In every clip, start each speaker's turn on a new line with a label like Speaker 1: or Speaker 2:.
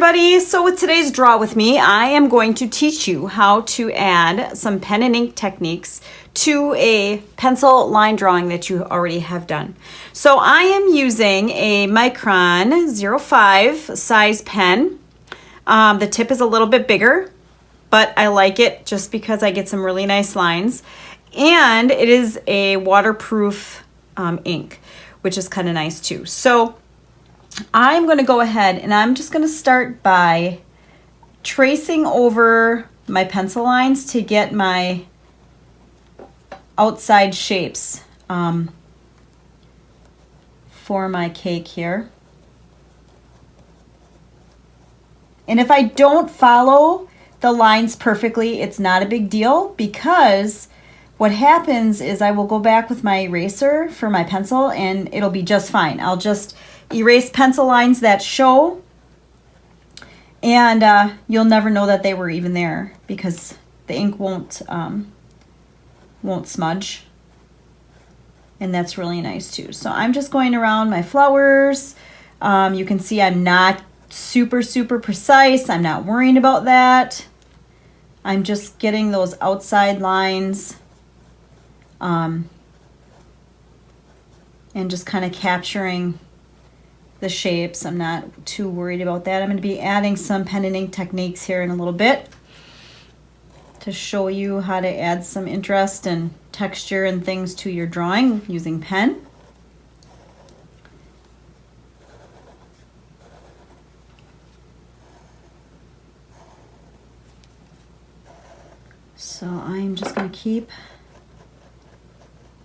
Speaker 1: everybody. So with today's Draw With Me, I am going to teach you how to add some pen and ink techniques to a pencil line drawing that you already have done. So I am using a Micron 05 size pen. The tip is a little bit bigger, but I like it just because I get some really nice lines. And it is a waterproof ink, which is kind of nice too. So I'm going to go ahead and I'm just going to start by tracing over my pencil lines to get my outside shapes for my cake here. And if I don't follow the lines perfectly, it's not a big deal, because what happens is I will go back with my eraser for my pencil and it'll be just fine. I'll just erase pencil lines that show, and you'll never know that they were even there because the ink won't smudge, and that's really nice too. So I'm just going around my flowers. You can see I'm not super precise. I'm not worrying about that. I'm just getting those outside lines and just kind of capturing the shapes. I'm not too worried about that. I'm going to be adding some pen and ink techniques here in a little bit to show you how to add some interest and texture and things to your drawing using pen. So I'm just going to keep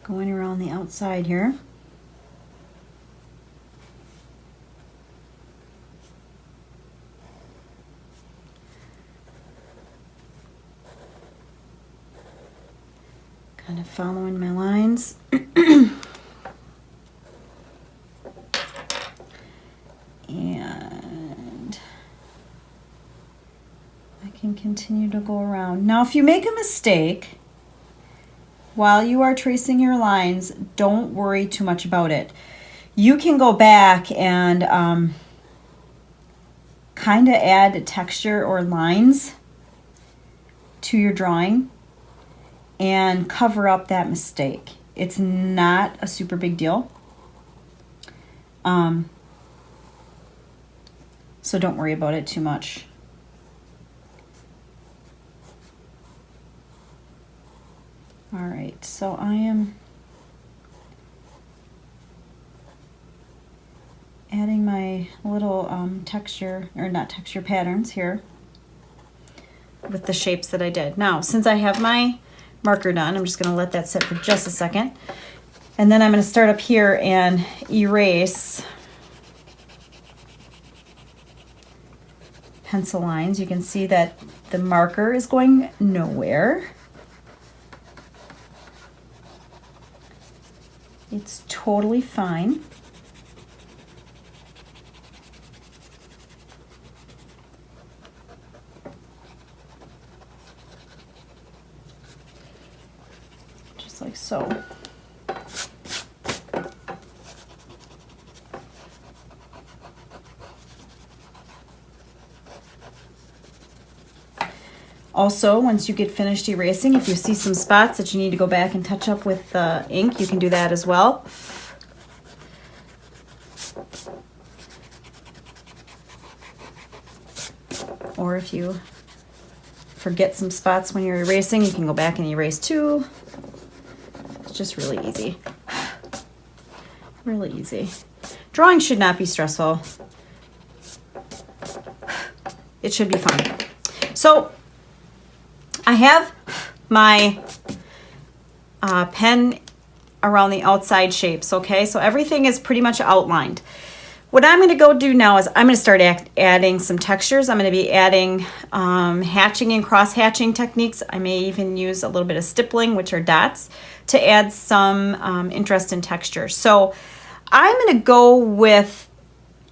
Speaker 1: going around the outside here. Kind of following my lines. And I can continue to go around. Now, if you make a mistake while you are tracing your lines, don't worry too much about it. You can go back and kind of add texture or lines to your drawing and cover up that mistake. It's not a super big deal. So don't worry about it too much. All right, so I am adding my little texture, or not texture, patterns here with the shapes that I did. Now, since I have my marker done, I'm just going to let that sit for just a second. And then I'm going to start up here and erase pencil lines. You can see that the marker is going nowhere. It's totally fine. Just like so. Also, once you get finished erasing, if you see some spots that you need to go back and touch up with ink, you can do that as well. Or if you forget some spots when you're erasing, you can go back and erase too. It's just really easy. Really easy. Drawing should not be stressful. It should be fun. So I have my pen around the outside shapes, okay? So everything is pretty much outlined. What I'm going to go do now is I'm going to start adding some textures. I'm going to be adding hatching and cross-hatching techniques. I may even use a little bit of stippling, which are dots, to add some interest in texture. So I'm going to go with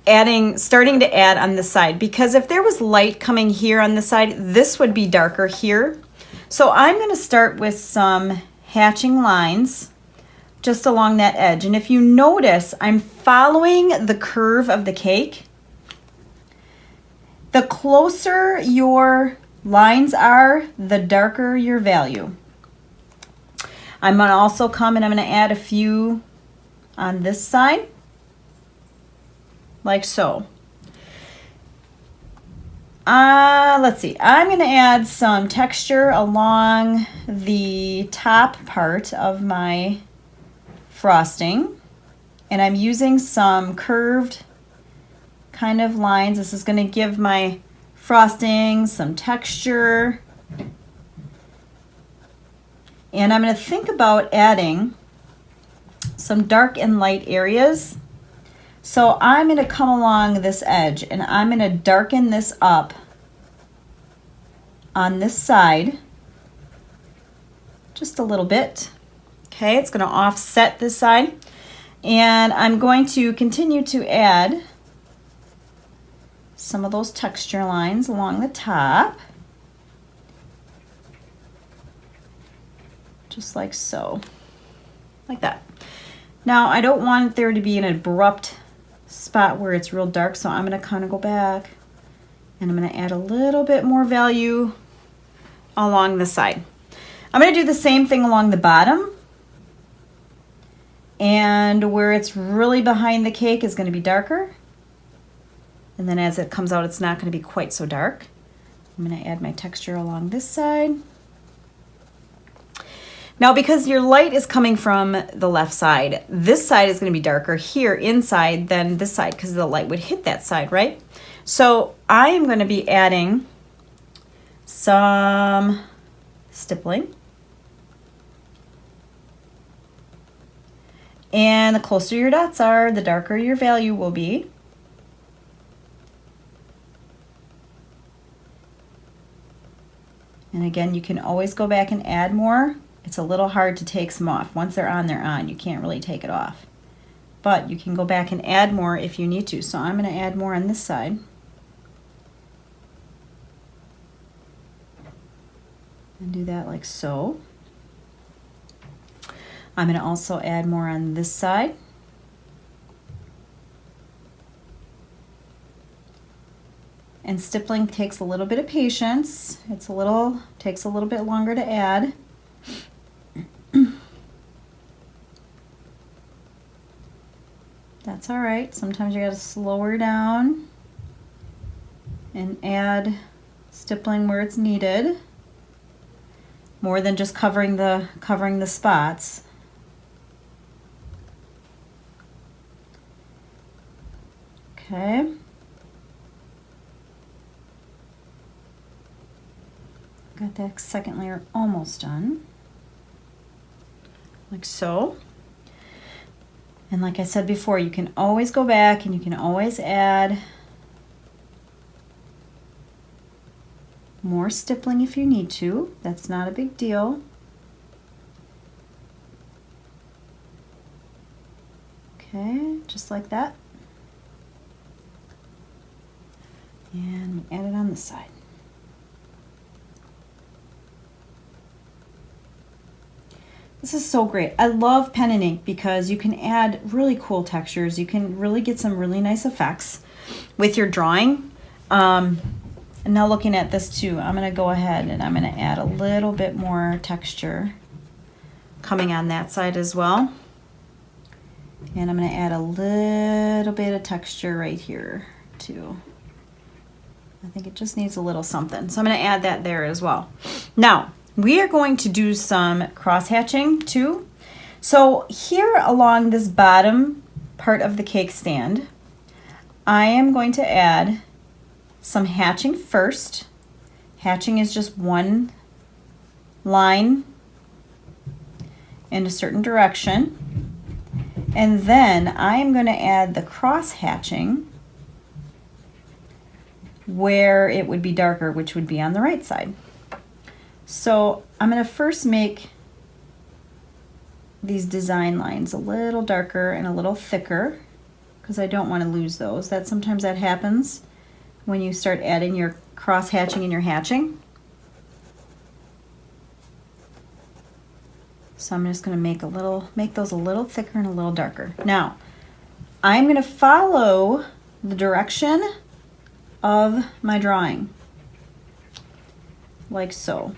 Speaker 1: starting to add on the side, because if there was light coming here on the side, this would be darker here. So I'm going to start with some hatching lines just along that edge. And if you notice, I'm following the curve of the cake, The closer your lines are, the darker your value. I'm going to also come and I'm going to add a few on this side, like so. Let's see, I'm going to add some texture along the top part of my frosting, and I'm using some curved kind of lines. This is going to give my frosting some texture. And I'm going to think about adding some dark and light areas. So I'm going to come along this edge and I'm going to darken this up on this side just a little bit. Okay, it's going to offset this side. And I'm going to continue to add some of those texture lines along the top. Just like so, like that. Now I don't want there to be an abrupt spot where it's real dark, so I'm going to kind of go back and I'm going to add a little bit more value along the side. I'm going to do the same thing along the bottom, and where it's really behind the cake is going to be darker, and then as it comes out it's not going to be quite so dark. I'm going to add my texture along this side. Now, because your light is coming from the left side, this side is going to be darker here inside than this side because the light would hit that side, right? So I am going to be adding some stippling. And the closer your dots are, the darker your value will be. And again, you can always go back and add more. It's a little hard to take some off. Once they're on, they're on. You can't really take it off. But you can go back and add more if you need to. So I'm going to add more on this side. And do that like so. I'm going to also add more on this side. And stippling takes a little bit of patience. Takes a little bit longer to add. That's all right. Sometimes you got to slow her down and add stippling where it's needed, more than just covering the spots. Okay. Got that second layer almost done, like so. And like I said before, you can always go back and you can always add more stippling if you need to. That's not a big deal. Okay, just like that. And add it on this side. This is so great. I love pen and ink because you can add really cool textures. You can really get some really nice effects with your drawing. And now looking at this too, I'm going to go ahead and I'm going to add a little bit more texture coming on that side as well. And I'm going to add a little bit of texture right here too. I think it just needs a little something. So I'm going to add that there as well. Now, we are going to do some cross hatching too. So here along this bottom part of the cake stand, I am going to add some hatching first. Hatching is just one line in a certain direction. And then I am going to add the cross hatching where it would be darker, which would be on the right side. So I'm going to first make these design lines a little darker and a little thicker because I don't want to lose those. Sometimes that happens when you start adding your cross hatching and your hatching. So I'm just going to make those a little thicker and a little darker. Now, I'm going to follow the direction of my drawing, like so.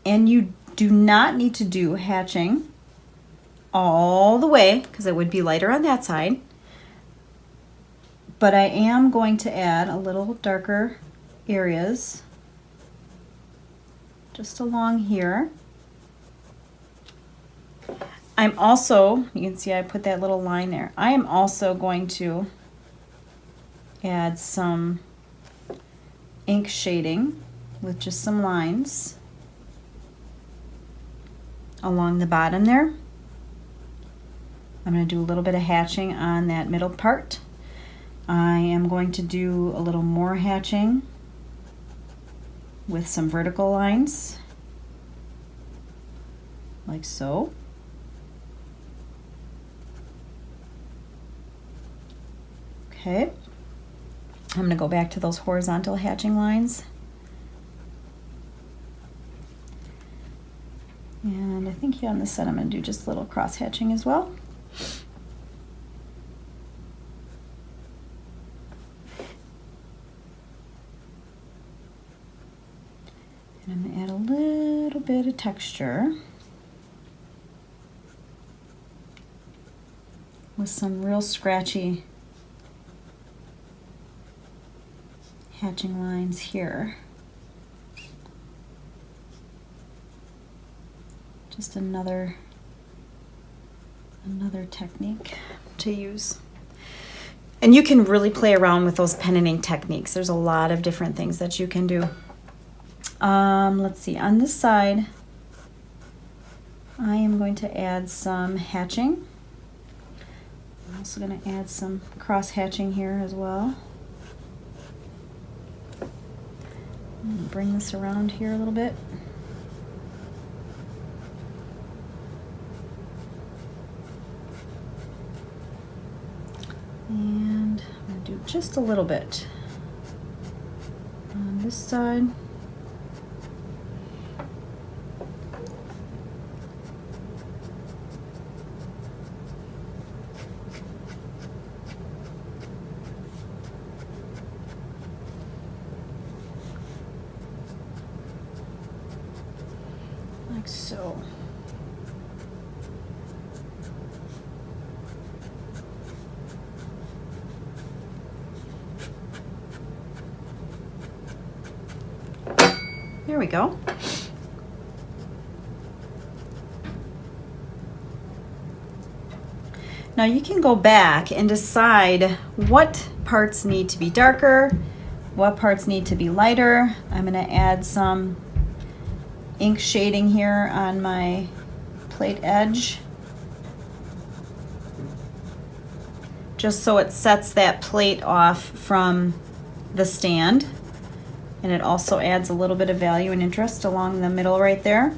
Speaker 1: And you do not need to do hatching all the way because it would be lighter on that side. But I am going to add a little darker areas just along here. I'm also, you can see I put that little line there. I am also going to add some ink shading with just some lines along the bottom there. I'm going to do a little bit of hatching on that middle part. I am going to do a little more hatching with some vertical lines, like so. Okay, I'm going to go back to those horizontal hatching lines. And I think here on this side I'm going to do just a little cross hatching as well. And I'm going to add a little bit of texture with some real scratchy hatching lines here. Just another technique to use. And you can really play around with those pen and ink techniques. There's a lot of different things that you can do. Let's see, on this side, I am going to add some hatching. I'm also going to add some cross hatching here as well. Bring this around here a little bit. And I'm going to do just a little bit on this side. Like so. There we go. Now you can go back and decide what parts need to be darker, what parts need to be lighter. I'm going to add some ink shading here on my plate edge, just so it sets that plate off from the stand. And it also adds a little bit of value and interest along the middle right there.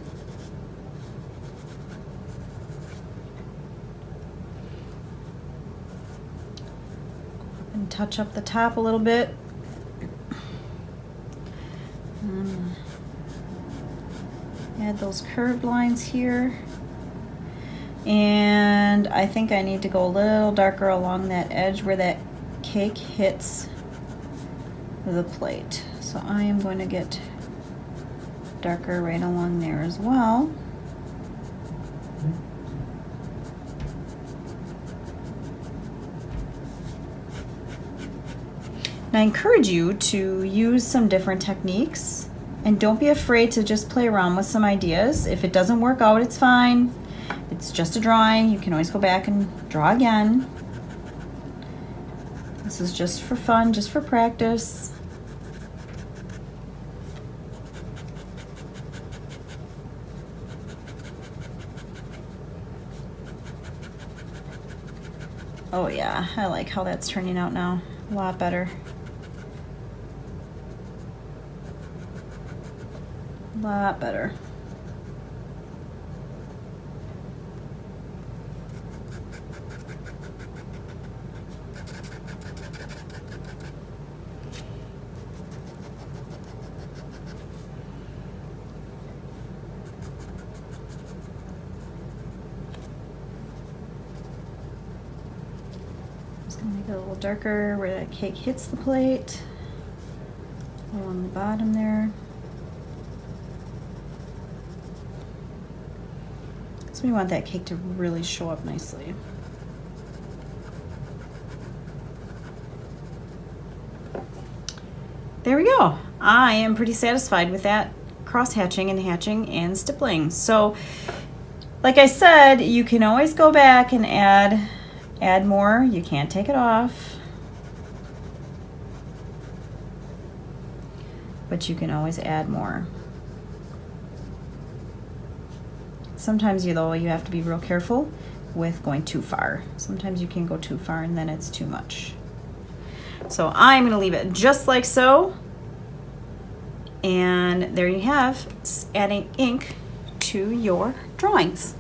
Speaker 1: And touch up the top a little bit. Add those curved lines here. And I think I need to go a little darker along that edge where that cake hits the plate. So I am going to get darker right along there as well. And I encourage you to use some different techniques, and don't be afraid to just play around with some ideas. If it doesn't work out, it's fine. It's just a drawing. You can always go back and draw again. This is just for fun, just for practice. Oh yeah, I like how that's turning out now. A lot better. A lot better. Just gonna make it a little darker where that cake hits the plate, along the bottom there. So we want that cake to really show up nicely. There we go. I am pretty satisfied with that cross hatching and hatching and stippling. So like I said, you can always go back and add more. You can't take it off, but you can always add more. Sometimes you have to be real careful with going too far. Sometimes you can go too far and then it's too much. So I'm going to leave it just like so. And there you have adding ink to your drawings.